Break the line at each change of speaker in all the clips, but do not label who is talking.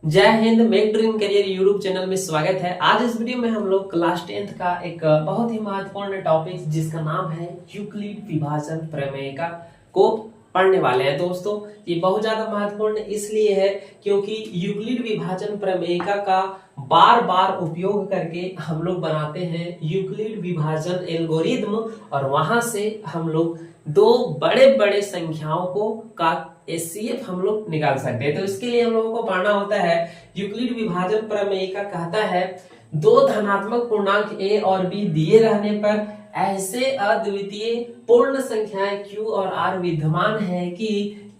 जय Hind. Make dream career YouTube channel में स्वागत है। आज इस वीडियो में हम लोग क्लास 10th का एक बहुत ही महत्वपूर्ण टॉपिक जिसका नाम है यूक्लिड विभाजन प्रमेय का को पढ़ने वाले हैं। दोस्तों ये बहुत ज्यादा महत्वपूर्ण इसलिए है क्योंकि यूक्लिड विभाजन प्रमेय का बार बार उपयोग करके हम लोग बनाते हैं यूक्लिड विभाजन एल्गोरिथम और वहां से हम लोग दो बड़े बड़े संख्याओं को का एचसीएफ हम लोग निकाल सकते हैं। तो इसके लिए हम लोगों को पढ़ना होता है यूक्लिड विभाजन प्रमेय का कहता है दो धनात्मक पूर्णांक ए और बी दिए रहने पर ऐसे अद्वितीय पूर्ण संख्याएं क्यू और आर विद्यमान है कि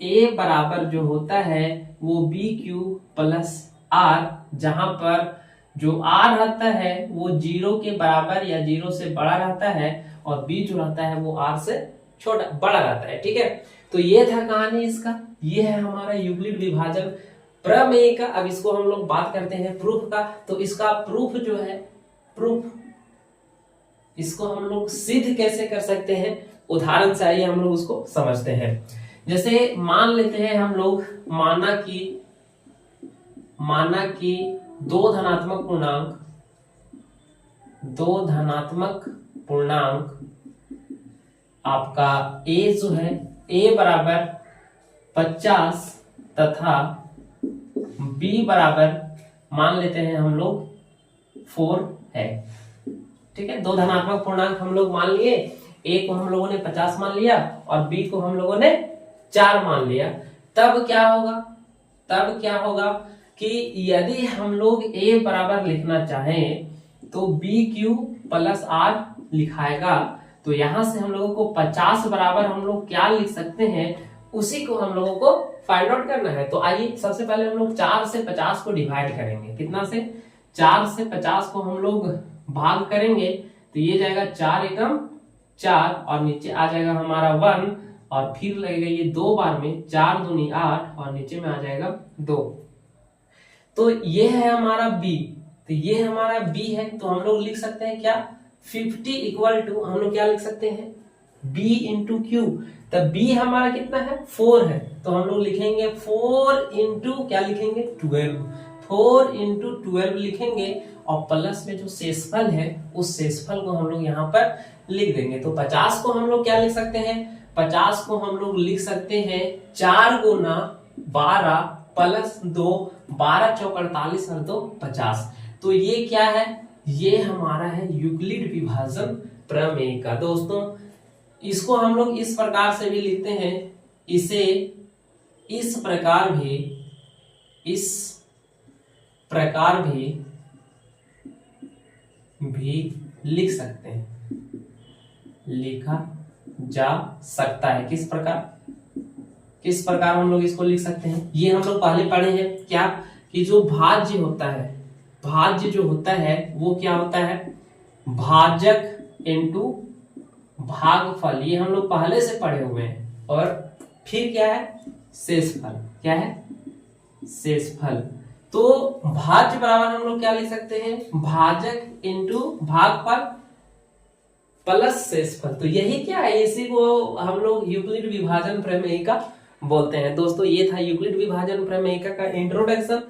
ए बराबर जो होता है वो बी क्यू प्लस आर, जहां पर जो आर रहता है वो 0 के बराबर या 0 से बड़ा रहता है और बी जो रहता है वो आर से छोटा बड़ा रहता है। ठीक है, तो ये था कहानी इसका। ये है हमारा यूक्लिड विभाजन प्रमेय का। अब इसको हम लोग बात करते हैं प्रूफ का। तो इसका प्रूफ जो है इसको हम लोग सिद्ध कैसे कर सकते हैं, उदाहरण से आइए हम लोग उसको समझते हैं। जैसे मान लेते हैं हम लोग माना कि दो धनात्मक पूर्णांक आपका a जो है a बराबर 50 तथा b बराबर मान लेते हैं हम लोग 4 है। ठीक है, दो धनात्मक पूर्णांक हम लोग मान लिए, a को हम लोगों ने 50 मान लिया और b को हम लोगों ने 4 मान लिया। तब क्या होगा कि यदि हम लोग a बराबर लिखना चाहें तो b क्यू प्लस r लिखाएगा। तो यहां से हम लोगों को 50 बराबर हम लोग क्या लिख सकते हैं, उसी को हम लोगों को फाइंड आउट करना है। तो आइए सबसे पहले हम लोग 4 से 50 को डिवाइड करेंगे। कितना से 4 से 50 को हम लोग भाग करेंगे तो ये जाएगा 4 एकम 4 और नीचे आ जाएगा हमारा 1 और फिर लगेगा ये 2 बार में 4 दूनी 8 और नीचे में आ जाएगा 2। तो ये है हमारा b, तो ये हमारा b है। तो हम लोग लिख सकते हैं क्या 50 इक्वल टू हम लोग क्या लिख सकते हैं b इंटू क्यू। तब b हमारा कितना है 4 है, तो हम लोग लिखेंगे 4 इंटू क्या लिखेंगे 12, 4 इंटू 12 लिखेंगे और प्लस में जो शेषफल है उस शेषफल को हम लोग यहाँ पर लिख देंगे। तो 50 को हम लोग क्या लिख सकते हैं, 50 को हम लोग लिख सकते हैं 4 गुना 12 प्लस 2, 12 चौक 48 और 2 50। तो ये क्या है, ये हमारा है यूक्लिड विभाजन प्रमेय का। दोस्तों इसको हम लोग इस प्रकार से भी लिखते हैं, इसे इस प्रकार भी लिख सकते हैं, लिखा जा सकता है। किस प्रकार हम लोग इसको लिख सकते हैं, ये हम लोग पहले पढ़े हैं क्या कि जो भाज्य जो होता है वो क्या होता है भाजक इनटू भागफल, ये हम लोग पहले से पढ़े हुए हैं। और फिर क्या है शेषफल। तो भाज्य बराबर हम लोग क्या लिख सकते हैं भाजक इनटू भागफल प्लस शेषफल। तो यही क्या है, इसी को हम लोग यूक्लिड विभाजन प्रमेय का बोलते हैं। दोस्तों ये था यूक्लिड विभाजन प्रमेय का इंट्रोडक्शन।